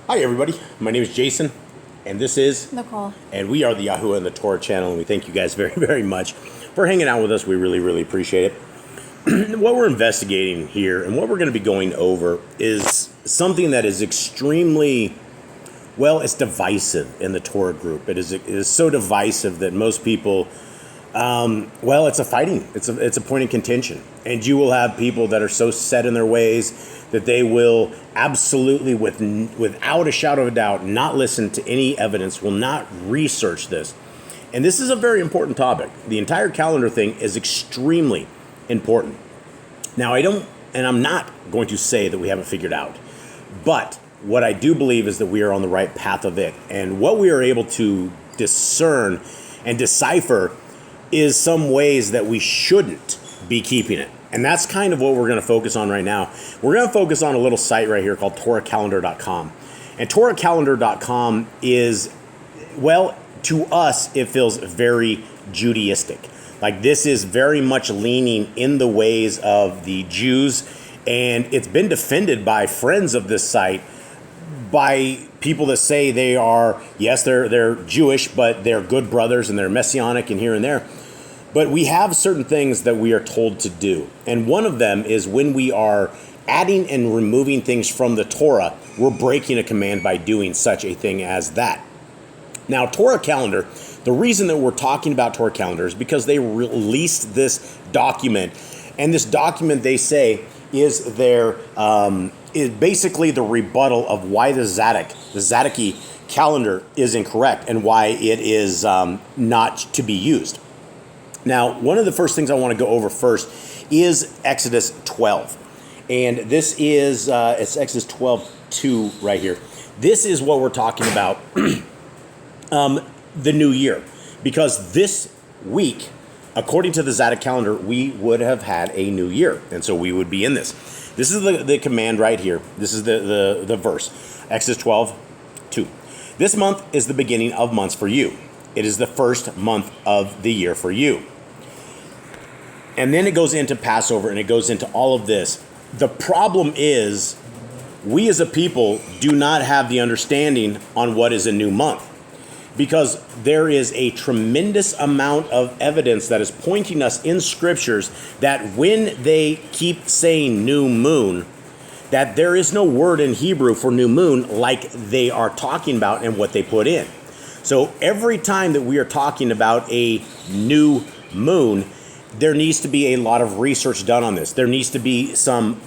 Hi everybody, my name is Jason, and this is Nicole. and we are the Yahoo and the Torah channel, and we thank you guys very, very much for hanging out with us. We really, really appreciate it. What we're investigating here and what we're going to be going over is something that is extremely, well, it's divisive in the Torah group. It is so divisive that most people, it's a fighting. It's a point of contention. And you will have people that are so set in their ways that they will absolutely, without a shadow of a doubt, not listen to any evidence, will not research this. And this is a very important topic. The entire calendar thing is extremely important. Now, I'm not going to say that we haven't figured out, but what I do believe is that we are on the right path of it. And what we are able to discern and decipher is some ways that we shouldn't be keeping it. And that's kind of what we're going to focus on right now. We're going to focus on a little site right here called TorahCalendar.com. And TorahCalendar.com is, well, to us, it feels very Judaistic. Like this is very much leaning in the ways of the Jews. And it's been defended by friends of this site, by people that say they are, yes, they're Jewish, but they're good brothers and they're messianic and here and there. But we have certain things that we are told to do. And one of them is when we are adding and removing things from the Torah, we're breaking a command by doing such a thing as that. Now, Torah Calendar, the reason that we're talking about Torah Calendar is because they released this document. And this document, they say, is basically the rebuttal of why the Zadok calendar is incorrect and why it is not to be used. Now, one of the first things I want to go over first is Exodus 12. And this is, it's Exodus 12:2 right here. This is what we're talking about, the new year. Because this week, according to the Zadok calendar, we would have had a new year. And so we would be in this. This is the command right here. This is the verse. Exodus 12:2. This month is the beginning of months for you. It is the first month of the year for you. And then it goes into Passover and it goes into all of this. The problem is we as a people do not have the understanding on what is a new month, because there is a tremendous amount of evidence that is pointing us in scriptures that when they keep saying new moon, that there is no word in Hebrew for new moon like they are talking about and what they put in. So every time that we are talking about a new moon, there needs to be a lot of research done on this. There needs to be some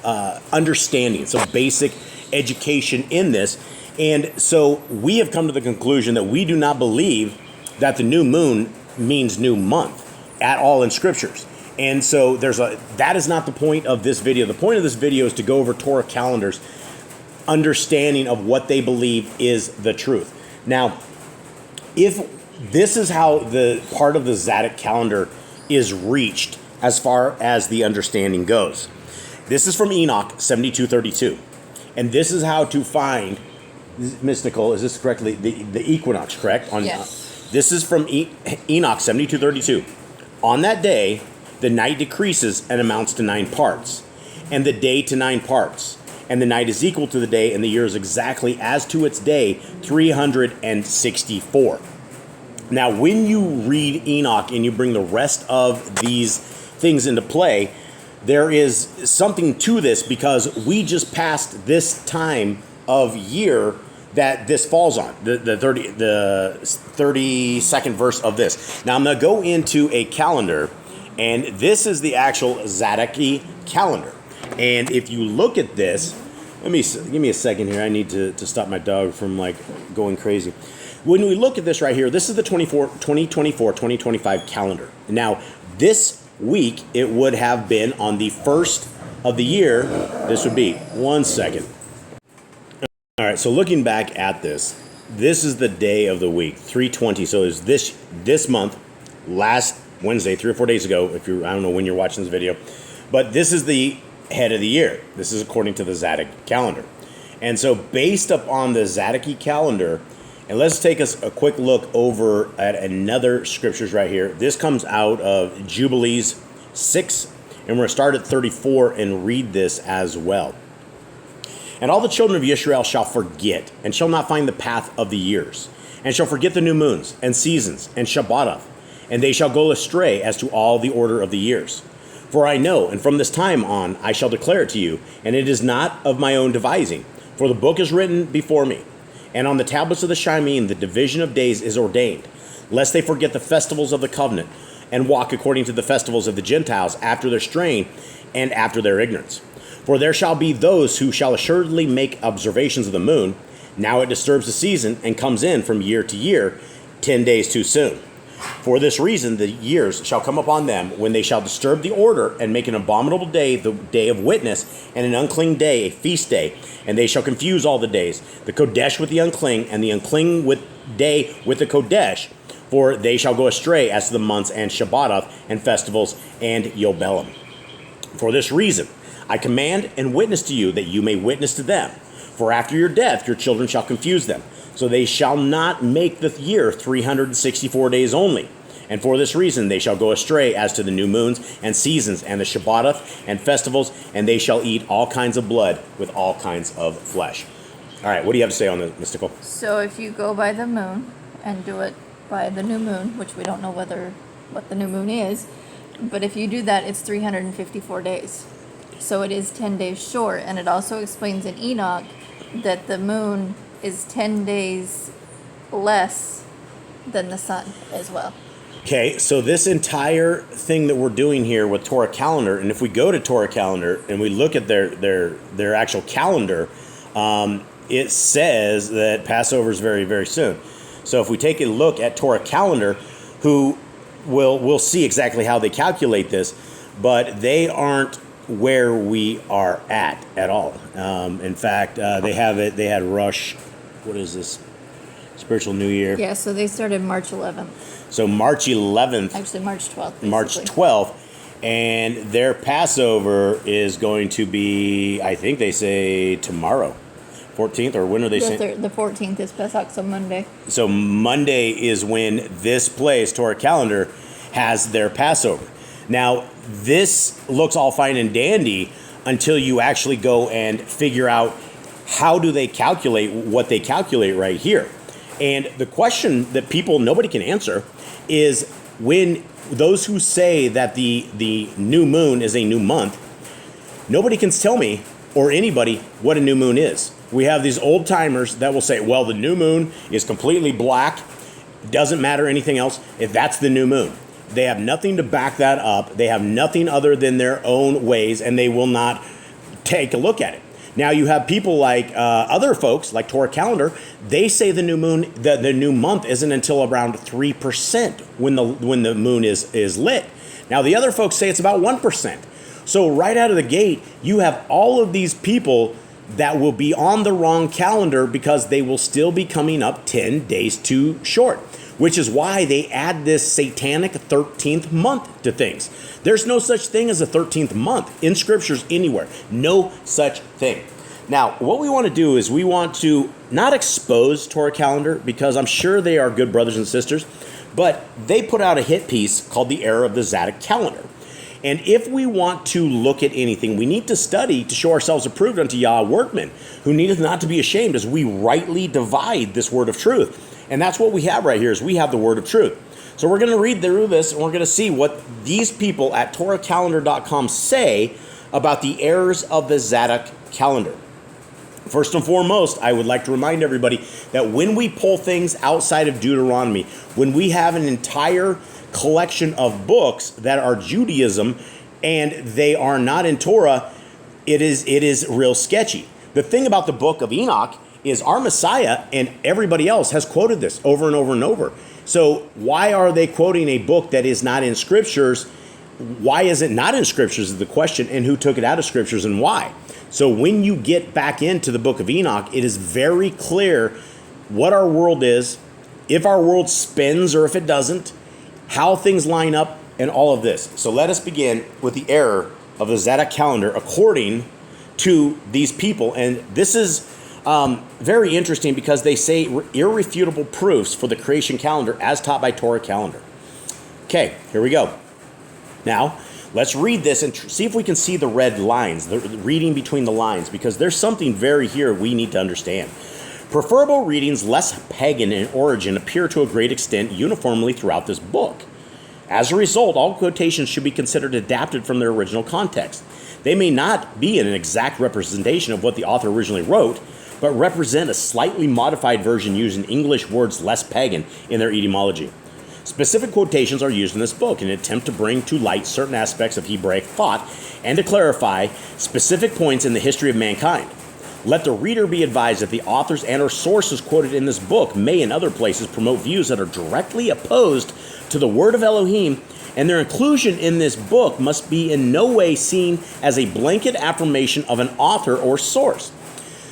understanding, some basic education in this. And so we have come to the conclusion that we do not believe that the new moon means new month at all in scriptures. And so that is not the point of this video. The point of this video is to go over Torah calendars, understanding of what they believe is the truth. Now, if this is how the part of the Zadok calendar is reached as far as the understanding goes. This is from Enoch 72:32. And this is how to find, Ms. Nicole, is this correctly, the equinox, correct? Yes. This is from Enoch 72:32. On that day, the night decreases and amounts to 9 parts, and the day to 9 parts. And the night is equal to the day, and the year is exactly as to its day, 364. Now, when you read Enoch and you bring the rest of these things into play, there is something to this, because we just passed this time of year that this falls on, the 32nd verse of this. Now, I'm going to go into a calendar, and this is the actual Zadok calendar. And if you look at this, give me a second here. I need to stop my dog from going crazy. When we look at this right here, this is the 2024-2025 calendar. Now, this week, it would have been on the first of the year. This would be, one second. All right, so looking back at this is the day of the week, 320. So it's this month, last Wednesday, 3 or 4 days ago, I don't know when you're watching this video, but this is the head of the year. This is according to the Zadok calendar. And so based upon the Zadok calendar, and let's take us a quick look over at another scriptures right here. This comes out of Jubilees 6, and we're going to start at 34 and read this as well. And all the children of Israel shall forget, and shall not find the path of the years, and shall forget the new moons, and seasons, and Shabbatov, and they shall go astray as to all the order of the years. For I know, and from this time on I shall declare it to you, and it is not of my own devising, for the book is written before me, and on the tablets of the Shimeen the division of days is ordained, lest they forget the festivals of the covenant, and walk according to the festivals of the Gentiles after their straying and after their ignorance. For there shall be those who shall assuredly make observations of the moon. Now it disturbs the season, and comes in from year to year, 10 days too soon. For this reason the years shall come upon them, when they shall disturb the order, and make an abominable day the day of witness, and an unclean day a feast day. And they shall confuse all the days, the Kodesh with the unclean, and the unclean day with the Kodesh. For they shall go astray as to the months, and Shabbatov, and festivals, and Yobelim. For this reason I command and witness to you, that you may witness to them. For after your death your children shall confuse them. So they shall not make the year 364 days only. And for this reason they shall go astray as to the new moons, and seasons, and the Shabbatov, and festivals, and they shall eat all kinds of blood with all kinds of flesh. All right, what do you have to say on this, Mystical? So if you go by the moon, and do it by the new moon, which we don't know what the new moon is, but if you do that, it's 354 days. So it is 10 days short, and it also explains in Enoch that the moon is 10 days less than the sun as well. Okay, so this entire thing that we're doing here with TorahCalendar, and if we go to TorahCalendar and we look at their actual calendar, it says that Passover is very, very soon. So if we take a look at TorahCalendar, we'll see exactly how they calculate this, but they aren't where we are at all. In fact, they had Rosh, what is this? Spiritual New Year. Yeah, so they started March 11th. So March 11th. Actually, March 12th. Basically. March 12th. And their Passover is going to be, I think they say tomorrow. 14th, or when are they saying? The 14th is Pesach, so Monday. So Monday is when this place, TorahCalendar, has their Passover. Now, this looks all fine and dandy until you actually go and figure out how do they calculate what they calculate right here. And the question that nobody can answer is, when those who say that the new moon is a new month, nobody can tell me or anybody what a new moon is. We have these old timers that will say, well, the new moon is completely black, doesn't matter anything else, if that's the new moon. They have nothing to back that up. They have nothing other than their own ways, and they will not take a look at it. Now you have people like other folks, like TorahCalendar. They say the new moon, the new month isn't until around 3% when the moon is lit. Now the other folks say it's about 1%. So right out of the gate, you have all of these people that will be on the wrong calendar, because they will still be coming up 10 days too short, which is why they add this satanic 13th month to things. There's no such thing as a 13th month in scriptures anywhere. No such thing. Now, what we want to do is we want to not expose TorahCalendar, because I'm sure they are good brothers and sisters, but they put out a hit piece called The Error of the Zadok Calendar. And if we want to look at anything, we need to study to show ourselves approved unto Yah, workmen, who needeth not to be ashamed, as we rightly divide this word of truth. And that's what we have right here, is we have the word of truth. So we're going to read through this, and we're going to see what these people at TorahCalendar.com say about the errors of the Zadok calendar. First and foremost, I would like to remind everybody that when we pull things outside of Deuteronomy, when we have an entire collection of books that are Judaism and they are not in Torah, it is real sketchy. The thing about the book of Enoch is our Messiah and everybody else has quoted this over and over and over. So why are they quoting a book that is not in scriptures? Why is it not in scriptures is the question, and who took it out of scriptures and why? So when you get back into the book of Enoch, it is very clear what our world is, if our world spins or if it doesn't, how things line up, and all of this. So let us begin with the error of the Zadok calendar according to these people. And this is very interesting, because they say irrefutable proofs for the creation calendar as taught by TorahCalendar. Okay, here we go. Now, Let's read this and see if we can see the red lines, the reading between the lines, because there's something very here we need to understand. Preferable readings less pagan in origin appear to a great extent uniformly throughout this book. As a result, all quotations should be considered adapted from their original context. They may not be an exact representation of what the author originally wrote, but represent a slightly modified version using English words less pagan in their etymology. Specific quotations are used in this book in an attempt to bring to light certain aspects of Hebraic thought and to clarify specific points in the history of mankind. Let the reader be advised that the authors and or sources quoted in this book may in other places promote views that are directly opposed to the word of Elohim, and their inclusion in this book must be in no way seen as a blanket affirmation of an author or source.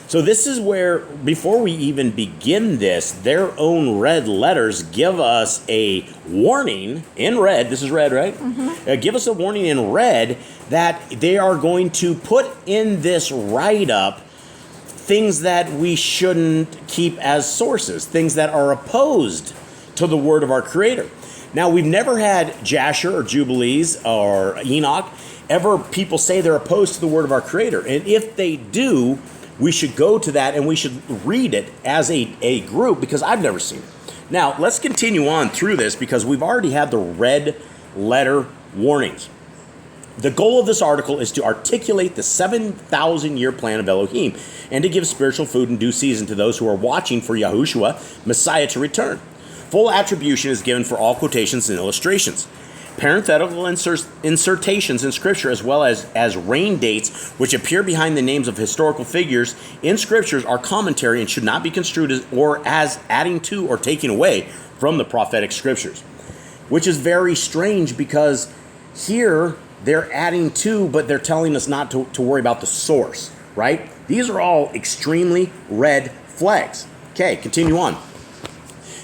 So this is where, before we even begin this, their own red letters give us a warning in red. This is red, right? Mm-hmm. Give us a warning in red that they are going to put in this write-up things that we shouldn't keep as sources, things that are opposed to the word of our Creator. Now, we've never had Jasher or Jubilees or Enoch ever people say they're opposed to the word of our Creator. And if they do, we should go to that and we should read it as a group, because I've never seen it. Now, let's continue on through this because we've already had the red letter warnings. The goal of this article is to articulate the 7,000-year plan of Elohim and to give spiritual food in due season to those who are watching for YHWH, Messiah, to return. Full attribution is given for all quotations and illustrations. Parenthetical insertations in Scripture, as well as rain dates, which appear behind the names of historical figures in Scriptures, are commentary and should not be construed as adding to or taking away from the prophetic Scriptures. Which is very strange because here they're adding to, but they're telling us not to worry about the source, right? These are all extremely red flags. Okay, continue on.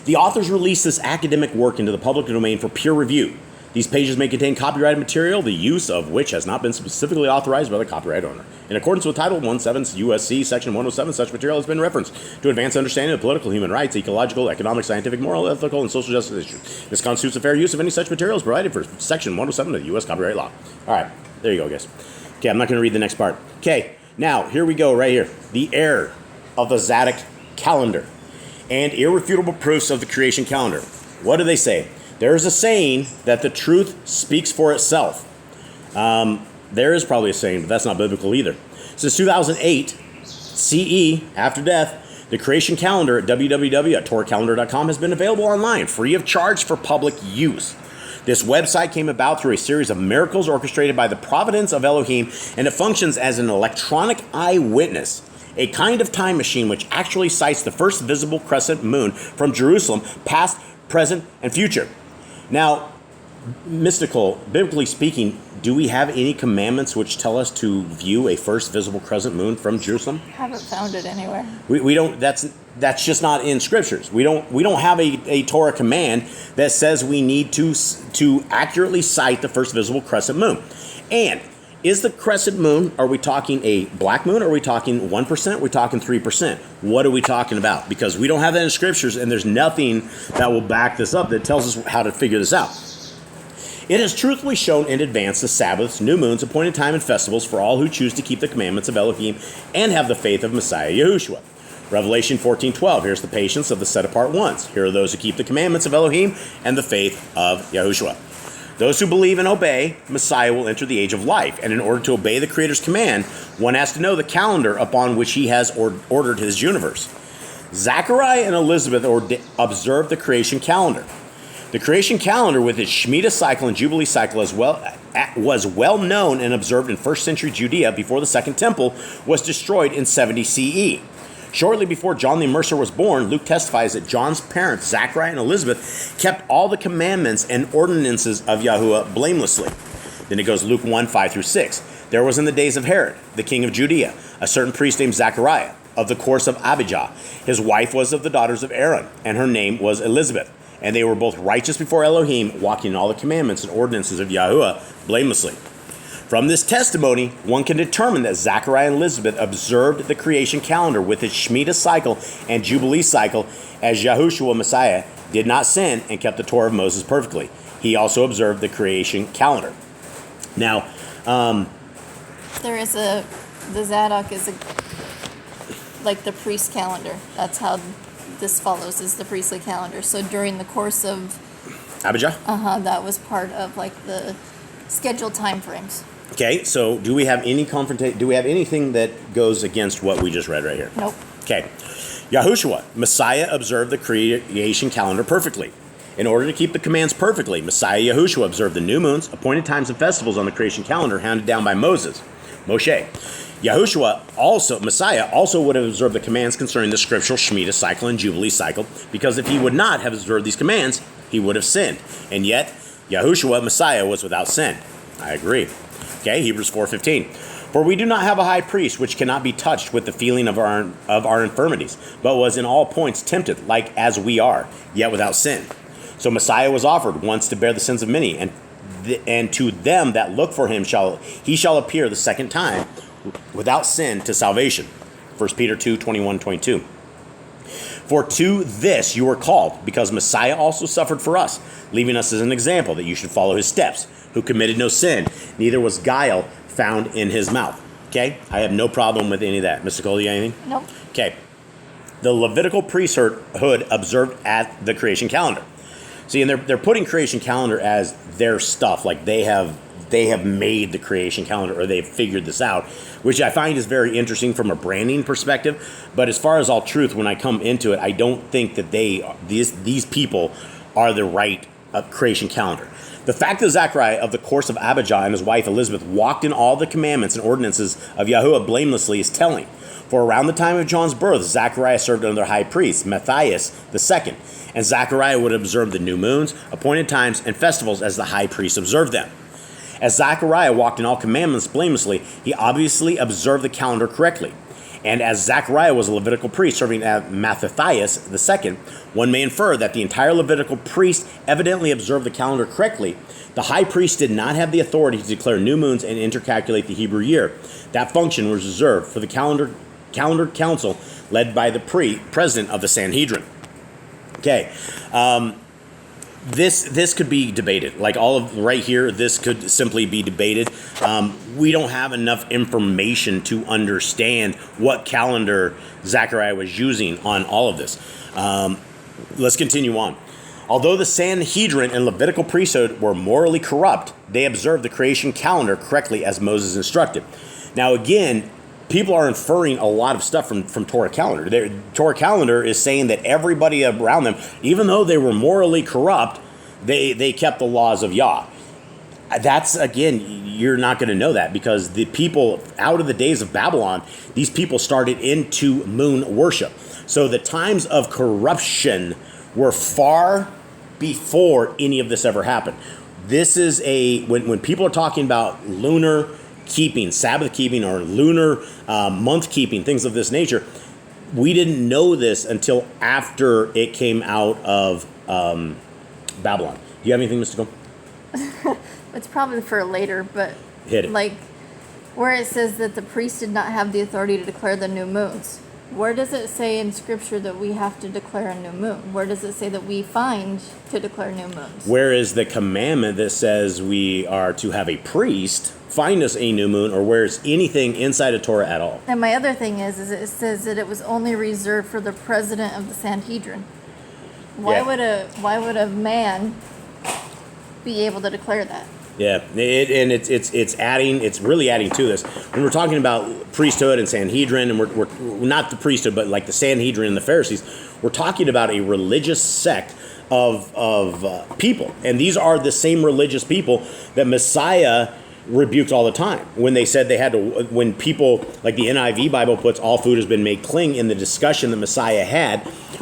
The authors released this academic work into the public domain for peer review. These pages may contain copyrighted material, the use of which has not been specifically authorized by the copyright owner. In accordance with Title 17 U.S.C. Section 107, such material has been referenced to advance understanding of political, human rights, ecological, economic, scientific, moral, ethical, and social justice issues. This constitutes a fair use of any such materials provided for Section 107 of the U.S. copyright law. All right, there you go, guys. Okay, I'm not going to read the next part. Okay, now, here we go, right here. The error of the Zadok calendar and irrefutable proofs of the creation calendar. What do they say? There is a saying that the truth speaks for itself. There is probably a saying, but that's not biblical either. Since 2008, CE, after death, the creation calendar at www.TorahCalendar.com has been available online, free of charge for public use. This website came about through a series of miracles orchestrated by the providence of Elohim, and it functions as an electronic eyewitness, a kind of time machine which actually cites the first visible crescent moon from Jerusalem, past, present, and future. Now, biblically speaking, do we have any commandments which tell us to view a first visible crescent moon from Jerusalem? Haven't found it anywhere. We don't. That's just not in Scriptures. We don't have a Torah command that says we need to accurately cite the first visible crescent moon. And is the crescent moon, are we talking a black moon? Or are we talking 1%? Are we talking 3%? What are we talking about? Because we don't have that in Scriptures, and there's nothing that will back this up that tells us how to figure this out. It has truthfully shown in advance the Sabbaths, new moons, appointed time, and festivals for all who choose to keep the commandments of Elohim and have the faith of Messiah Yahushua. Revelation 14:12, here's the patience of the set-apart ones. Here are those who keep the commandments of Elohim and the faith of Yahushua. Those who believe and obey Messiah will enter the age of life, and in order to obey the Creator's command, one has to know the calendar upon which he has ordered his universe. Zechariah and Elizabeth observed the creation calendar. The creation calendar, with its Shemitah cycle and Jubilee cycle as well, was well known and observed in 1st century Judea before the Second Temple was destroyed in 70 CE. Shortly before John the Immerser was born, Luke testifies that John's parents, Zachariah and Elizabeth, kept all the commandments and ordinances of Yahuwah blamelessly. Then it goes Luke 1:5-6. There was in the days of Herod, the king of Judea, a certain priest named Zachariah, of the course of Abijah. His wife was of the daughters of Aaron, and her name was Elizabeth. And they were both righteous before Elohim, walking in all the commandments and ordinances of Yahuwah blamelessly. From this testimony, one can determine that Zechariah and Elizabeth observed the creation calendar with its Shemitah cycle and Jubilee cycle, as Yahushua Messiah did not sin and kept the Torah of Moses perfectly. He also observed the creation calendar. Now, the Zadok is like the priest calendar. That's how this follows, is the priestly calendar. So during the course of Abijah? that was part of like the scheduled time frames. Okay, so do we have any do we have anything that goes against what we just read right here? Nope. Okay. Yahushua, Messiah, observed the creation calendar perfectly. In order to keep the commands perfectly, Messiah Yahushua observed the new moons, appointed times, and festivals on the creation calendar handed down by Moshe. Messiah also would have observed the commands concerning the scriptural Shemitah cycle and Jubilee cycle, because if he would not have observed these commands, he would have sinned. And yet, Yahushua, Messiah, was without sin. I agree. Okay, Hebrews 4:15. For we do not have a high priest which cannot be touched with the feeling of our infirmities, but was in all points tempted, like as we are, yet without sin. So Messiah was offered once to bear the sins of many, and to them that look for him he shall appear the second time without sin to salvation. 1 Peter 2:21-22. For to this you were called, because Messiah also suffered for us, leaving us as an example that you should follow his steps, who committed no sin, neither was guile found in his mouth. Okay? I have no problem with any of that. Mr. Cole, you got anything? Nope. Okay. The Levitical priesthood observed at the creation calendar. See, and they're putting creation calendar as their stuff, like they have made the creation calendar, or they've figured this out, which I find is very interesting from a branding perspective. But as far as all truth, when I come into it, I don't think that these people are the right creation calendar. The fact that Zechariah of the course of Abijah and his wife Elizabeth walked in all the commandments and ordinances of Yahuwah blamelessly is telling. For around the time of John's birth, Zechariah served under high priest, Matthias II, and Zechariah would observe the new moons, appointed times, and festivals as the high priest observed them. As Zechariah walked in all commandments blamelessly, he obviously observed the calendar correctly. And as Zechariah was a Levitical priest serving at Matthias II, one may infer that the entire Levitical priest evidently observed the calendar correctly. The high priest did not have the authority to declare new moons and intercalculate the Hebrew year. That function was reserved for the calendar council led by the president of the Sanhedrin. Okay. This could be debated. Like all of right here, this could simply be debated. We don't have enough information to understand what calendar Zechariah was using on all of this. Let's continue on. Although the Sanhedrin and Levitical priesthood were morally corrupt, they observed the creation calendar correctly as Moses instructed. Now again, people are inferring a lot of stuff from TorahCalendar. TorahCalendar is saying that everybody around them, even though they were morally corrupt, they kept the laws of Yah. That's, again, you're not going to know that, because the people out of the days of Babylon, these people started into moon worship. So the times of corruption were far before any of this ever happened. This is when people are talking about lunar keeping, Sabbath keeping, or lunar month keeping, things of this nature, we didn't know this until after it came out of Babylon. Do you have anything, Mr. Cole? It's probably for later, but Hit it. like where it says that the priest did not have the authority to declare the new moons. Where does it say in Scripture that we have to declare a new moon? Where does it say that we find to declare new moons? Where is the commandment that says we are to have a priest find us a new moon, or where is anything inside of Torah at all? And my other thing is it says that it was only reserved for the president of the Sanhedrin. Why would a man be able to declare that? Yeah, it's really adding to this. When we're talking about priesthood and Sanhedrin, and we're not the priesthood, but like the Sanhedrin and the Pharisees, we're talking about a religious sect of people. And these are the same religious people that Messiah rebuked all the time when they said they had to, when people, like the NIV Bible puts, all food has been made clean, in the discussion that Messiah had,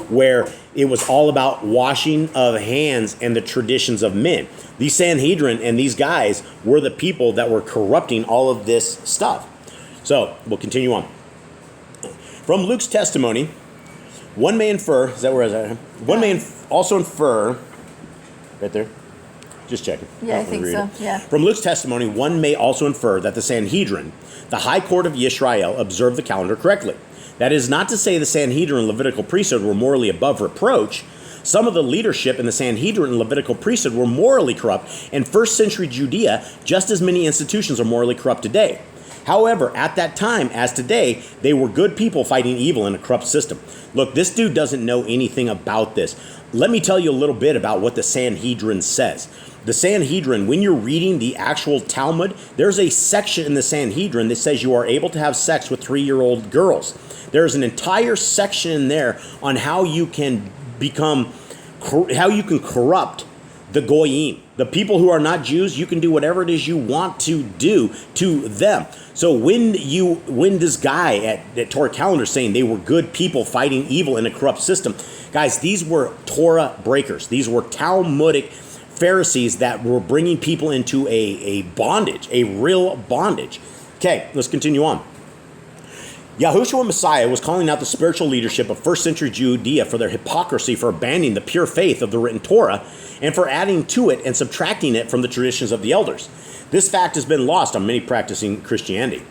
where it was all about washing of hands and the traditions of men. These Sanhedrin and these guys were the people that were corrupting all of this stuff. So we'll continue on. From Luke's testimony, one may infer, is that where is that? One may also infer, right there. Just checking. Yeah, I think so. Yeah. From Luke's testimony, one may also infer that the Sanhedrin, the high court of Yisrael, observed the calendar correctly. That is not to say the Sanhedrin and Levitical priesthood were morally above reproach. Some of the leadership in the Sanhedrin and Levitical priesthood were morally corrupt. In first century Judea, just as many institutions are morally corrupt today. However, at that time, as today, they were good people fighting evil in a corrupt system. Look, this dude doesn't know anything about this. Let me tell you a little bit about what the Sanhedrin says. The Sanhedrin, when you're reading the actual Talmud, there's a section in the Sanhedrin that says you are able to have sex with 3-year-old girls. There's an entire section in there on how you can corrupt the goyim, the people who are not Jews. You can do whatever it is you want to do to them. So when this guy at TorahCalendar saying they were good people fighting evil in a corrupt system, guys, these were Torah breakers. These were Talmudic Pharisees that were bringing people into a bondage, a real bondage. Okay, let's continue on. YHWH Messiah was calling out the spiritual leadership of first century Judea for their hypocrisy, for abandoning the pure faith of the written Torah, and for adding to it and subtracting it from the traditions of the elders. This fact has been lost on many practicing Christianity.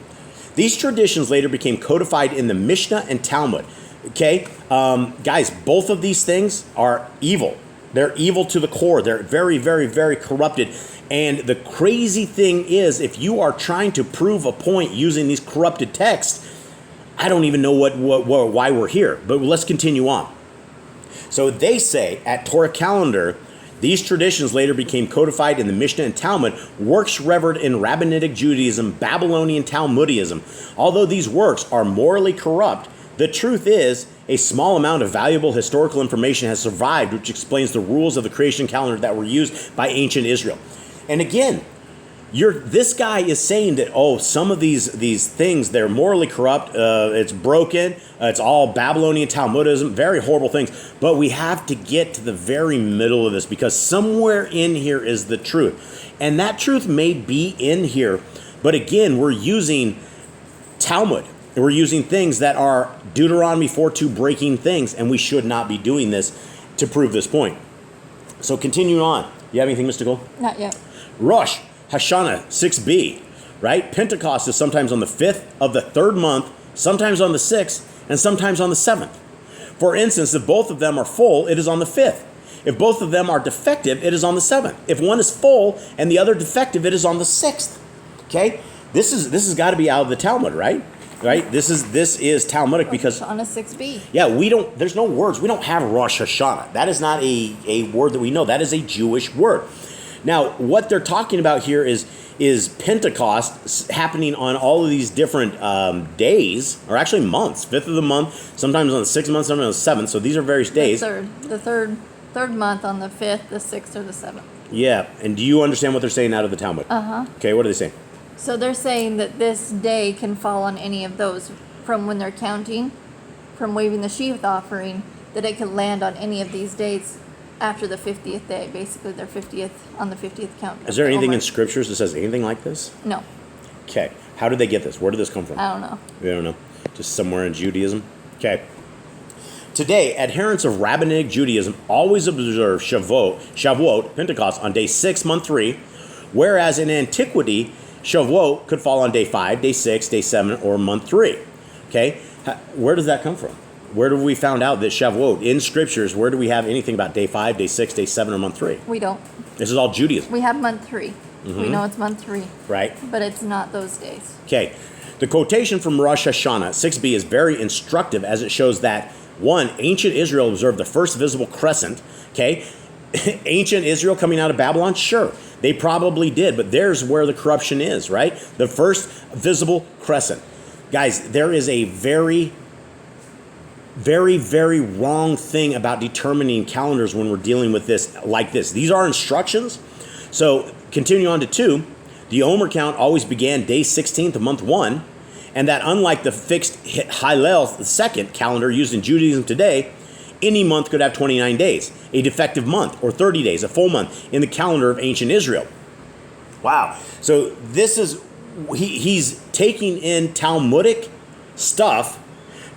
These traditions later became codified in the Mishnah and Talmud. Okay, guys, both of these things are evil. They're evil to the core. They're very, very, very corrupted. And the crazy thing is, if you are trying to prove a point using these corrupted texts, I don't even know why we're here. But let's continue on. So they say at TorahCalendar, these traditions later became codified in the Mishnah and Talmud, works revered in Rabbinic Judaism, Babylonian Talmudism. Although these works are morally corrupt, the truth is a small amount of valuable historical information has survived, which explains the rules of the creation calendar that were used by ancient Israel. And again, this guy is saying that, some of these things, they're morally corrupt, it's broken, it's all Babylonian Talmudism, very horrible things. But we have to get to the very middle of this, because somewhere in here is the truth. And that truth may be in here, but again, we're using Talmud. And we're using things that are Deuteronomy 4:2 breaking things, and we should not be doing this to prove this point. So continuing on. You have anything, Mr. Cole? Not yet. Rosh Hashanah 6b, right? Pentecost is sometimes on the 5th of the 3rd month, sometimes on the 6th, and sometimes on the 7th. For instance, if both of them are full, it is on the 5th. If both of them are defective, it is on the 7th. If one is full and the other defective, it is on the 6th. Okay? This has got to be out of the Talmud, right? Right? This is Talmudic because on a 6b. Yeah, there's no words. We don't have Rosh Hashanah. That is not a word that we know. That is a Jewish word. Now, what they're talking about here is Pentecost happening on all of these different days, or actually months. 5th of the month, sometimes on the 6th month, sometimes on the 7th. So these are various days. The third month on the 5th, the 6th, or the 7th. Yeah, and do you understand what they're saying out of the Talmud? Uh-huh. Okay, what are they saying? So they're saying that this day can fall on any of those, from when they're counting, from waving the sheaf offering, that it could land on any of these days after the 50th day. Basically, they're 50th on the 50th count. Is there anything in Scriptures that says anything like this? No. Okay. How did they get this? Where did this come from? I don't know. We don't know. Just somewhere in Judaism? Okay. Today, adherents of Rabbinic Judaism always observe Shavuot, Pentecost, on day 6, month 3, whereas in antiquity, Shavuot could fall on day 5, day 6, day 7, or month 3. Okay? Where does that come from? Where have we found out that Shavuot, in Scriptures, where do we have anything about day 5, day 6, day 7, or month 3? We don't. This is all Judaism. We have month 3. Mm-hmm. We know it's month 3. Right. But it's not those days. Okay. The quotation from Rosh Hashanah 6b is very instructive, as it shows that, 1, ancient Israel observed the first visible crescent. Okay? Ancient Israel coming out of Babylon? Sure. They probably did, but there's where the corruption is, right? The first visible crescent. Guys, there is a very, very, very wrong thing about determining calendars when we're dealing with this like this. These are instructions. So continue on to 2. The Omer count always began day 16th of month 1, and that unlike the fixed Hillel II calendar used in Judaism today, any month could have 29 days, a defective month, or 30 days, a full month, in the calendar of ancient Israel. Wow. So this is, he's taking in Talmudic stuff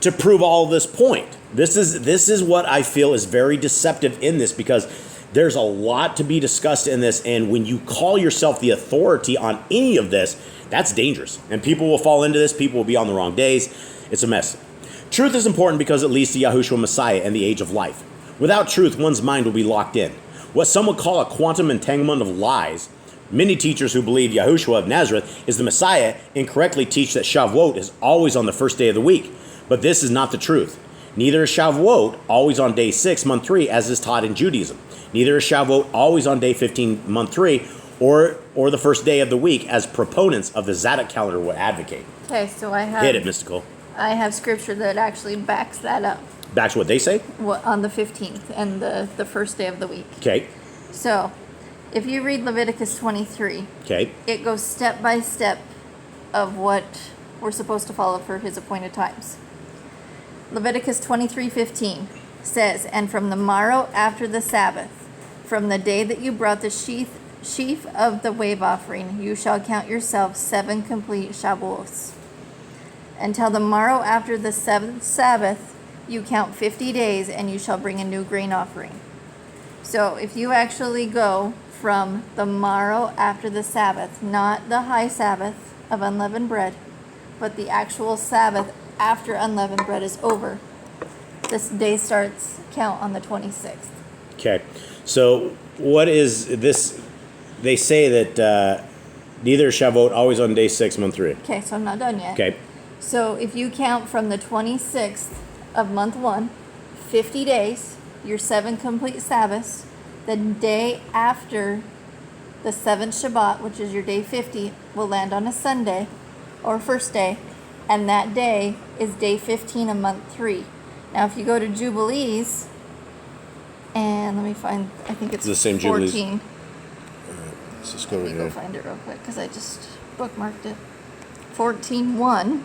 to prove all this point. This is what I feel is very deceptive in this, because there's a lot to be discussed in this, and when you call yourself the authority on any of this, that's dangerous. And people will fall into this, people will be on the wrong days. It's a mess. Truth is important because it leads to YHWH Messiah and the age of life. Without truth, one's mind will be locked in. What some would call a quantum entanglement of lies. Many teachers who believe Yahushua of Nazareth is the Messiah incorrectly teach that Shavuot is always on the first day of the week. But this is not the truth. Neither is Shavuot always on day 6, month 3, as is taught in Judaism. Neither is Shavuot always on day 15, month 3, or the first day of the week, as proponents of the Zadok calendar would advocate. Okay, so I have... Hit it, Mystical. I have scripture that actually backs that up. Backs what they say? On the 15th and the first day of the week. Okay. So, if you read Leviticus 23, Okay. it goes step by step of what we're supposed to follow for his appointed times. Leviticus 23:15 says, "And from the morrow after the Sabbath, from the day that you brought the sheaf of the wave offering, you shall count yourselves 7 complete Shavuos. Until the morrow after the 7th Sabbath, you count 50 days, and you shall bring a new grain offering." So if you actually go from the morrow after the Sabbath, not the high Sabbath of unleavened bread, but the actual Sabbath after unleavened bread is over, this day starts count on the 26th. Okay. So what is this? They say that neither is Shavuot always on day 6, month 3. Okay, so I'm not done yet. Okay. So if you count from the 26th of month 1, 50 days, your 7 complete Sabbaths, the day after the 7th Shabbat, which is your day 50, will land on a Sunday or first day, and that day is day 15 of month 3. Now if you go to Jubilees, and let me find, I think it's The same 14. Jubilees. Let's just go Let over me go here. find it real quick because I just bookmarked it. 14:1.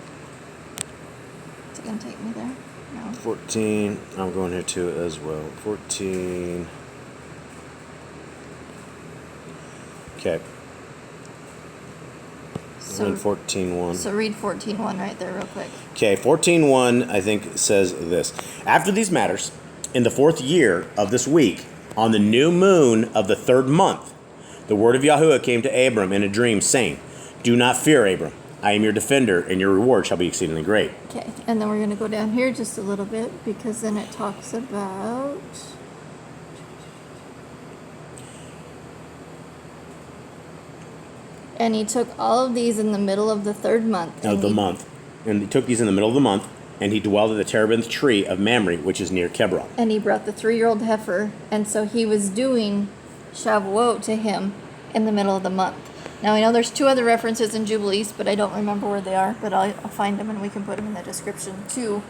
Is it going to take me there? No. 14. I'm going here too as well. 14. Okay. So, And 14:1. so read 14:1 right there real quick. Okay, 14:1, I think, says this. After these matters, in the 4th year of this week, on the new moon of the 3rd month, the word of Yahuwah came to Abram in a dream, saying, "Do not fear, Abram. I am your defender, and your reward shall be exceedingly great." Okay, and then we're going to go down here just a little bit because then it talks about... And he took all of these in the middle of the 3rd month. Of the month. And he took these in the middle of the month, and he dwelled at the terebinth tree of Mamre, which is near Hebron. And he brought the 3-year-old heifer, and so he was doing Shavuot to him in the middle of the month. Now, I know there's 2 other references in Jubilees, but I don't remember where they are, but I'll find them and we can put them in the description too,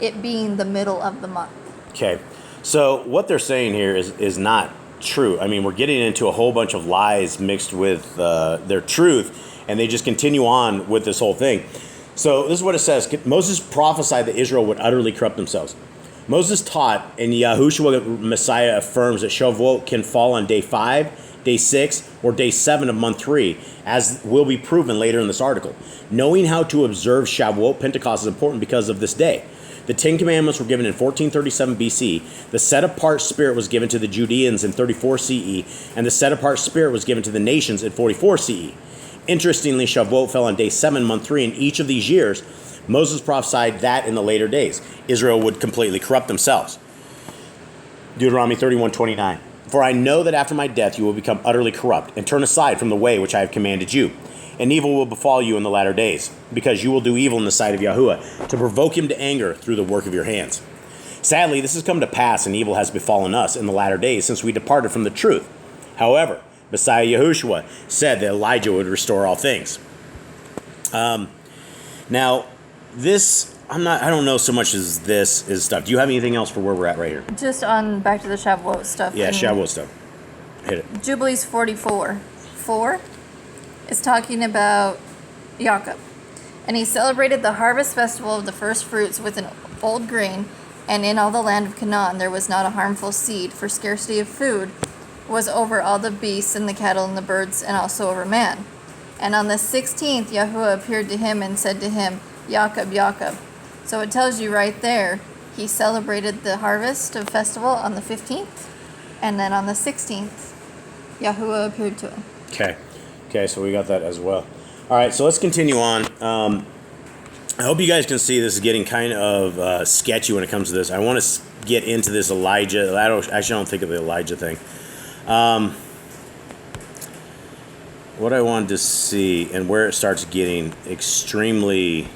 it being the middle of the month. Okay, so what they're saying here is not true. I mean, we're getting into a whole bunch of lies mixed with their truth, and they just continue on with this whole thing. So this is what it says. Moses prophesied that Israel would utterly corrupt themselves. Moses taught, and Yahushua Messiah affirms that Shavuot can fall on day 5, day 6, or day 7 of month 3, as will be proven later in this article. Knowing how to observe Shavuot Pentecost is important because of this day. The 10 Commandments were given in 1437 BC. The set-apart spirit was given to the Judeans in 34 CE, and the set-apart spirit was given to the nations in 44 CE. Interestingly, Shavuot fell on day 7, month 3 in each of these years. Moses prophesied that in the later days, Israel would completely corrupt themselves. Deuteronomy 31:29. "For I know that after my death you will become utterly corrupt, and turn aside from the way which I have commanded you. And evil will befall you in the latter days, because you will do evil in the sight of Yahuwah, to provoke him to anger through the work of your hands." Sadly, this has come to pass, and evil has befallen us in the latter days, since we departed from the truth. However, Messiah Yahushua said that Elijah would restore all things. Now, this, I don't know so much as this is stuff. Do you have anything else for where we're at right here? Just on back to the Shavuot stuff. Yeah, Shavuot stuff. Hit it. Jubilees 44:4 is talking about Jacob. "And he celebrated the harvest festival of the first fruits with an old grain, and in all the land of Canaan there was not a harmful seed, for scarcity of food was over all the beasts and the cattle and the birds, and also over man. And on the 16th Yahuwah appeared to him and said to him, Jacob, Jacob." So it tells you right there, he celebrated the harvest of festival on the 15th, and then on the 16th, Yahuwah appeared to him. Okay, so we got that as well. All right, so let's continue on. I hope you guys can see this is getting kind of sketchy when it comes to this. I want to get into this Elijah. I don't think of the Elijah thing. What I wanted to see and where it starts getting extremely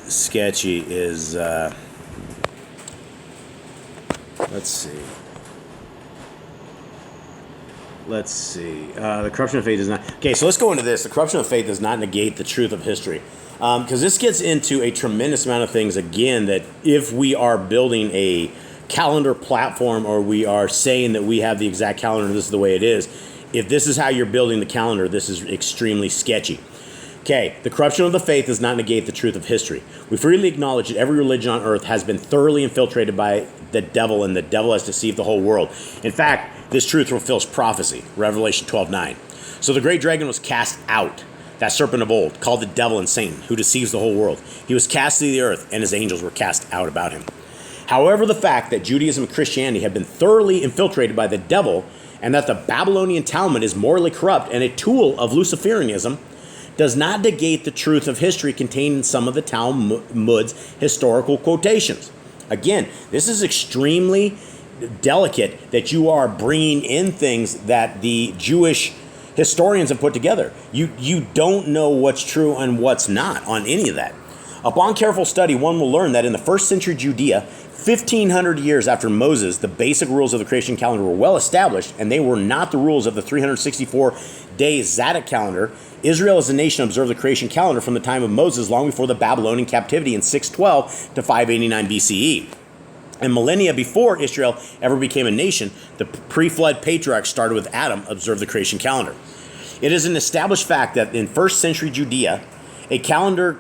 sketchy is, let's see. The corruption of faith does not. Okay, so let's go into this. The corruption of faith does not negate the truth of history. Because this gets into a tremendous amount of things, again, that if we are building a calendar platform or we are saying that we have the exact calendar, this is the way it is. If this is how you're building the calendar, this is extremely sketchy. Okay, the corruption of the faith does not negate the truth of history. We freely acknowledge that every religion on earth has been thoroughly infiltrated by the devil, and the devil has deceived the whole world. In fact, this truth fulfills prophecy, Revelation 12:9. So the great dragon was cast out, that serpent of old, called the devil and Satan, who deceives the whole world. He was cast to the earth, and his angels were cast out about him. However, the fact that Judaism and Christianity have been thoroughly infiltrated by the devil, and that the Babylonian Talmud is morally corrupt and a tool of Luciferianism, does not negate the truth of history contained in some of the Talmud's historical quotations. Again, this is extremely delicate that you are bringing in things that the Jewish historians have put together. You don't know what's true and what's not on any of that. Upon careful study, one will learn that in the first century Judea, 1,500 years after Moses, the basic rules of the creation calendar were well established, and they were not the rules of the 364-day Zadok calendar. Israel as a nation observed the creation calendar from the time of Moses long before the Babylonian captivity in 612 to 589 BCE. And millennia before Israel ever became a nation, the pre-flood patriarchs started with Adam, observed the creation calendar. It is an established fact that in first century Judea, a calendar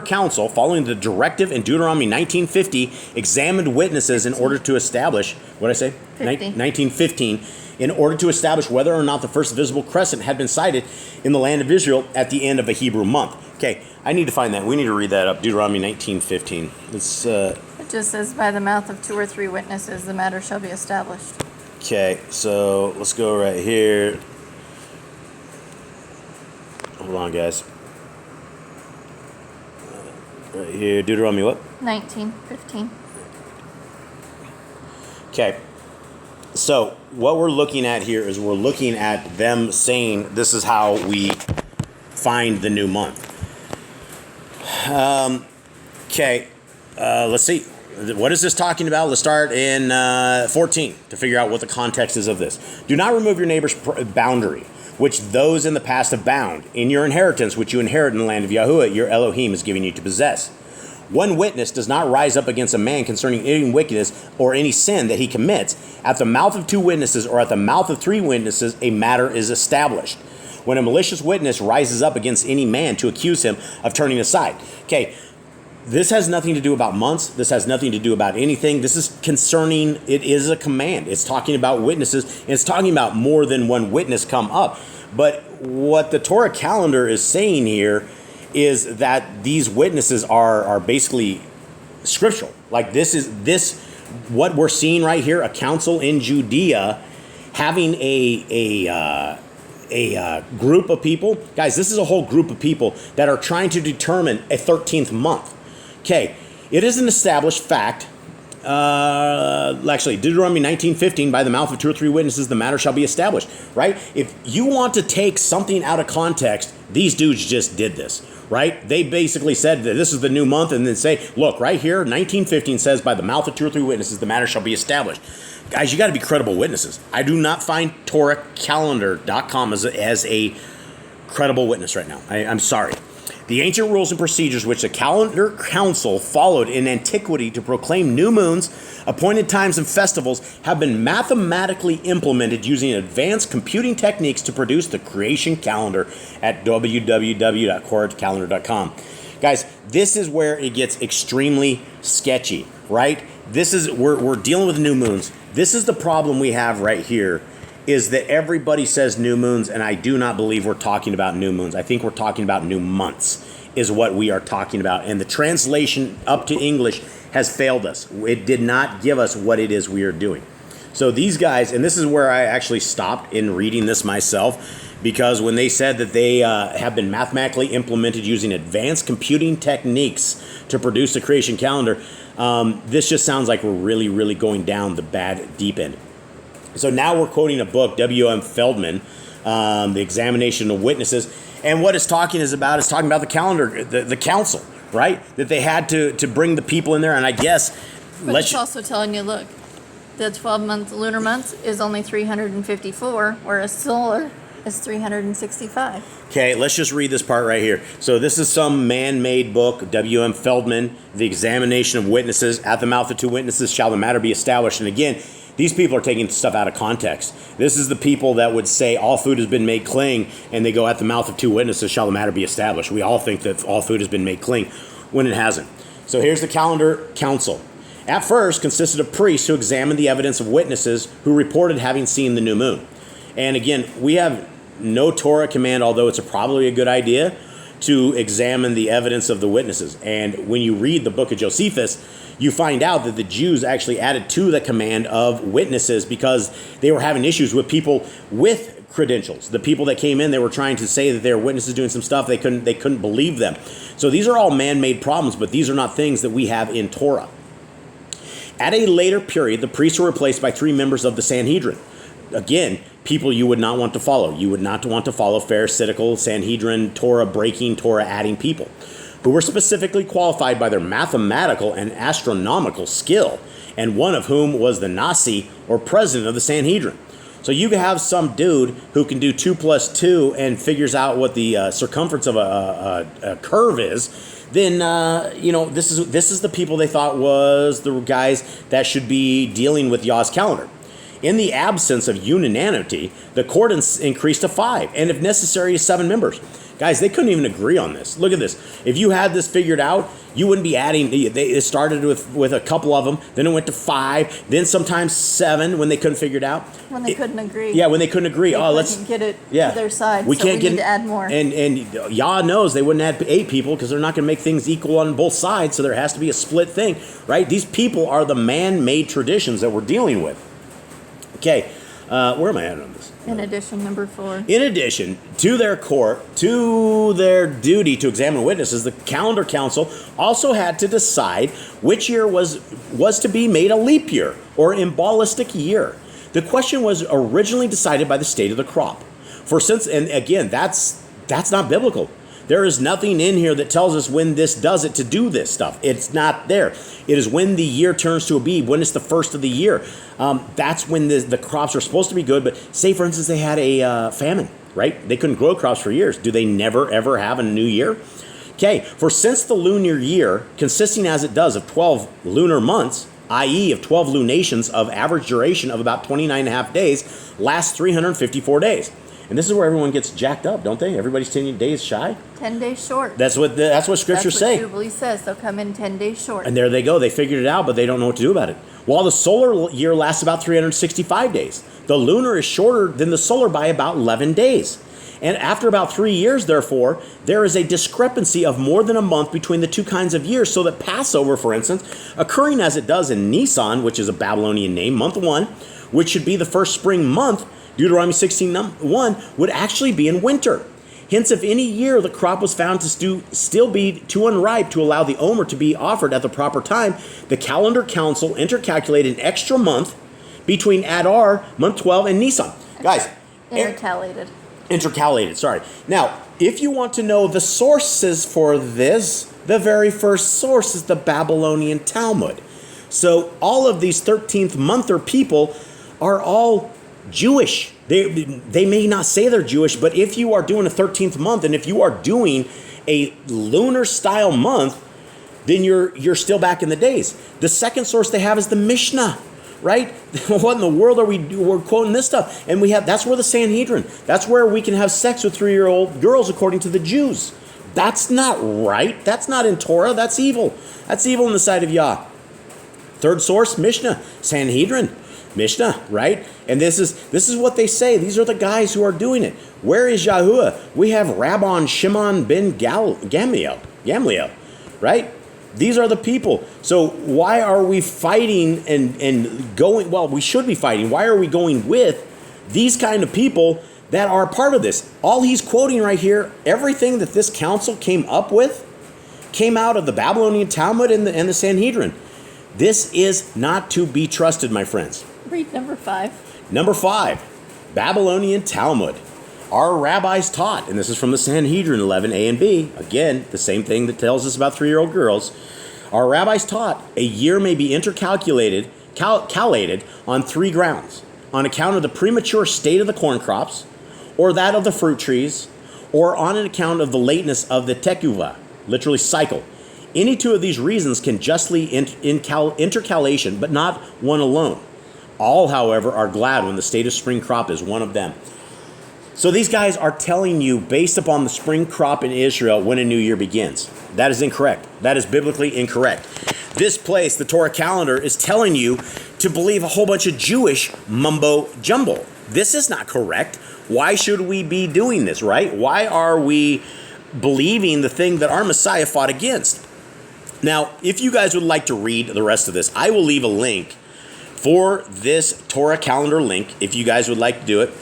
council, following the directive in Deuteronomy 1950, examined witnesses in order to establish, 1915, in order to establish whether or not the first visible crescent had been sighted in the land of Israel at the end of a Hebrew month. Okay, I need to find that. We need to read that up. Deuteronomy 19:15. It just says, by the mouth of 2 or 3 witnesses, the matter shall be established. Okay, so let's go right here. Hold on, guys. Right here, Deuteronomy what? 19:15. Okay. So what we're looking at here is we're looking at them saying this is how we find the new month. Okay. Let's see. What is this talking about? Let's start in 14 to figure out what the context is of this. Do not remove your neighbor's boundary, which those in the past have bound, in your inheritance, which you inherit in the land of Yahuwah, your Elohim, is giving you to possess. One witness does not rise up against a man concerning any wickedness or any sin that he commits. At the mouth of 2 witnesses or at the mouth of 3 witnesses, a matter is established. When a malicious witness rises up against any man to accuse him of turning aside. Okay, this has nothing to do about months. This has nothing to do about anything. This is concerning, it is a command. It's talking about witnesses. And it's talking about more than one witness come up. But what the Torah calendar is saying here is that these witnesses are basically scriptural. Like this what we're seeing right here, a council in Judea having a group of people. Guys, this is a whole group of people that are trying to determine a 13th month. Okay, it is an established fact. Actually, Deuteronomy 19:15, by the mouth of 2 or 3 witnesses, the matter shall be established, right? If you want to take something out of context, these dudes just did this, right? They basically said that this is the new month and then say, look, right here, 19:15 says, by the mouth of 2 or 3 witnesses, the matter shall be established. Guys, you got to be credible witnesses. I do not find TorahCalendar.com as a credible witness right now. I'm sorry. The ancient rules and procedures which the calendar council followed in antiquity to proclaim new moons, appointed times, and festivals have been mathematically implemented using advanced computing techniques to produce the creation calendar at www.TorahCalendar.com. Guys, this is where it gets extremely sketchy, right? We're dealing with new moons. This is the problem we have right here, is that everybody says new moons, and I do not believe we're talking about new moons. I think we're talking about new months is what we are talking about. And the translation up to English has failed us. It did not give us what it is we are doing. So these guys, and this is where I actually stopped in reading this myself, because when they said that they have been mathematically implemented using advanced computing techniques to produce a creation calendar, this just sounds like we're really, really going down the bad deep end. So now we're quoting a book, W.M. Feldman, The Examination of Witnesses. And what it's talking about the calendar, the council, right? That they had to bring the people in there. And I guess... But it's also telling you, look, the 12-month lunar month is only 354, whereas solar is 365. Okay, let's just read this part right here. So this is some man-made book, W.M. Feldman, The Examination of Witnesses. At the mouth of two witnesses shall the matter be established. And again, these people are taking stuff out of context. This is the people that would say all food has been made clean, and they go, at the mouth of two witnesses shall the matter be established. We all think that all food has been made clean when it hasn't. So here's the calendar council. At first, consisted of priests who examined the evidence of witnesses who reported having seen the new moon. And again, we have no Torah command, although it's probably a good idea, to examine the evidence of the witnesses. And when you read the book of Josephus, you find out that the Jews actually added to the command of witnesses because they were having issues with people with credentials. The people that came in, they were trying to say that they were witnesses doing some stuff. They couldn't believe them. So these are all man-made problems, but these are not things that we have in Torah. At a later period, the priests were replaced by 3 members of the Sanhedrin. Again, people you would not want to follow. You would not want to follow Pharisaical, Sanhedrin, Torah-breaking, Torah-adding people, who were specifically qualified by their mathematical and astronomical skill, and one of whom was the Nasi, or president of the Sanhedrin. So you can have some dude who can do 2 + 2 and figures out what the circumference of a curve is. Then this is the people they thought was the guys that should be dealing with Yah's calendar. In the absence of unanimity, the court increased to 5, and if necessary, to 7 members. Guys, they couldn't even agree on this. Look at this. If you had this figured out, you wouldn't be adding. It started with a couple of them, then it went to 5, then sometimes 7 when they couldn't figure it out. When they couldn't agree. Yeah, when they couldn't agree. Let's get it to their side. We need to add more. And Yah knows they wouldn't add 8 people because they're not going to make things equal on both sides. So there has to be a split thing, right? These people are the man-made traditions that we're dealing with. Okay, where am I at on this? In addition, number 4. In addition to their duty to examine witnesses, the calendar council also had to decide which year was to be made a leap year or embolic year. The question was originally decided by the state of the crop. And again, that's not biblical. There is nothing in here that tells us when this does it to do this stuff. It's not there. It is when the year turns to a bee, when it's the first of the year. That's when the crops are supposed to be good. But say, for instance, they had a famine, right? They couldn't grow crops for years. Do they never, ever have a new year? Okay, for since the lunar year, consisting as it does of 12 lunar months, i.e. of 12 lunations of average duration of about 29.5 days, lasts 354 days. And this is where everyone gets jacked up, don't they? Everybody's 10 days shy. 10 days short. That's what Scriptures say. That's what Jubilee says. They'll come in 10 days short. And there they go. They figured it out, but they don't know what to do about it. While the solar year lasts about 365 days. The lunar is shorter than the solar by about 11 days. And after about 3 years, therefore, there is a discrepancy of more than a month between the two kinds of years, so that Passover, for instance, occurring as it does in Nisan, which is a Babylonian name, month 1, which should be the first spring month, Deuteronomy 16:1, would actually be in winter. Hence, if any year the crop was found to still be too unripe to allow the omer to be offered at the proper time, the calendar council intercalculated an extra month between Adar, month 12, and Nisan. Guys. Intercalated, sorry. Now, if you want to know the sources for this, the very first source is the Babylonian Talmud. So all of these 13th monther people are all Jewish. They may not say they're Jewish, but if you are doing a 13th month and if you are doing a lunar style month, then you're still back in the days. The second source they have is the Mishnah, right? What in the world we're quoting this stuff? And that's where the Sanhedrin, that's where we can have sex with 3-year-old girls according to the Jews. That's not right. That's not in Torah. That's evil. That's evil in the sight of Yah. Third source, Mishnah, Sanhedrin. Mishnah, right? And this is what they say. These are the guys who are doing it. Where is Yahuwah? We have Rabban Shimon ben Gamliel, right? These are the people. So why are we fighting and going? Well, we should be fighting. Why are we going with these kind of people that are part of this. All he's quoting right here, everything that this council came up with, came out of the Babylonian Talmud and the Sanhedrin. This is not to be trusted, my friends. Read number 5. Number 5, Babylonian Talmud. Our rabbis taught, and this is from the Sanhedrin 11a and b, again, the same thing that tells us about 3-year-old girls. Our rabbis taught a year may be calculated on 3 grounds: on account of the premature state of the corn crops, or that of the fruit trees, or on an account of the lateness of the tekuvah, literally cycle. Any 2 of these reasons can justly intercalation, but not one alone. All, however, are glad when the state of spring crop is one of them. So these guys are telling you, based upon the spring crop in Israel, when a new year begins. That is incorrect. That is biblically incorrect. This place, the Torah calendar, is telling you to believe a whole bunch of Jewish mumbo jumbo. This is not correct. Why should we be doing this, right? Why are we believing the thing that our Messiah fought against? Now, if you guys would like to read the rest of this, I will leave a link for this Torah calendar link if you guys would like to do it.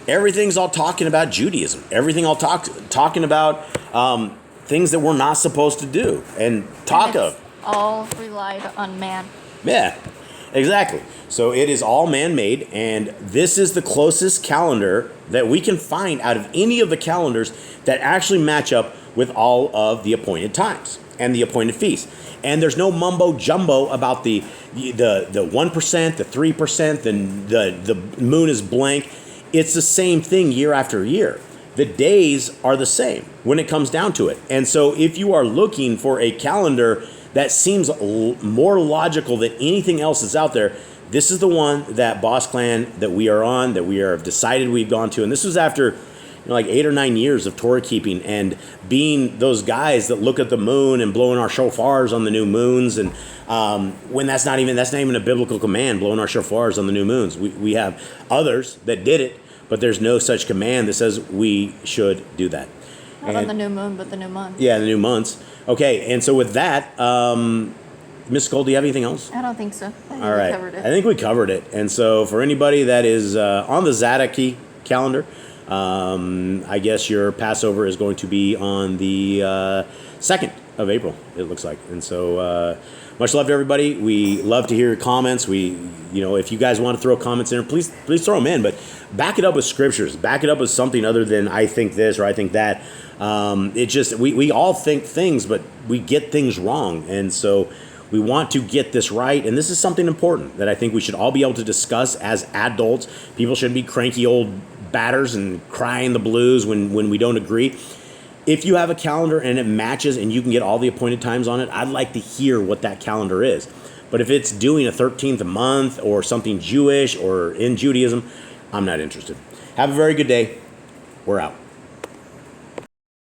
Everything's all talking about Judaism. Everything all talking about things that we're not supposed to do and talk of. All relied on man. Yeah, exactly. So it is all man-made, and this is the closest calendar that we can find out of any of the calendars that actually match up with all of the appointed times and the appointed feasts. And there's no mumbo jumbo about the 1%, the 3%, the moon is blank. It's the same thing year after year. The days are the same when it comes down to it. And so if you are looking for a calendar that seems more logical than anything else that's out there, this is the one that Boss Clan, that we are on, that we are decided we've gone to. And this was after like 8 or 9 years of Torah keeping and being those guys that look at the moon and blowing our shofars on the new moons. And when that's not even a biblical command, blowing our shofars on the new moons. We have others that did it, but there's no such command that says we should do that. Not on the new moon, but the new month. Yeah, the new months. Okay, and so with that, Miss Cole, do you have anything else? I don't think so. All right. I think we covered it. And so for anybody that is on the Zadok calendar, I guess your Passover is going to be on the 2nd of April, it looks like. And so much love to everybody. We love to hear your comments. If you guys want to throw comments in, please throw them in, but back it up with scriptures. Back it up with something other than I think this or I think that. We all think things, but we get things wrong. And so we want to get this right. And this is something important that I think we should all be able to discuss as adults. People shouldn't be cranky old batters and crying the blues when we don't agree. If you have a calendar and it matches and you can get all the appointed times on it, I'd like to hear what that calendar is. But if it's doing a 13th a month or something Jewish or in Judaism, I'm not interested. Have a very good day. We're out.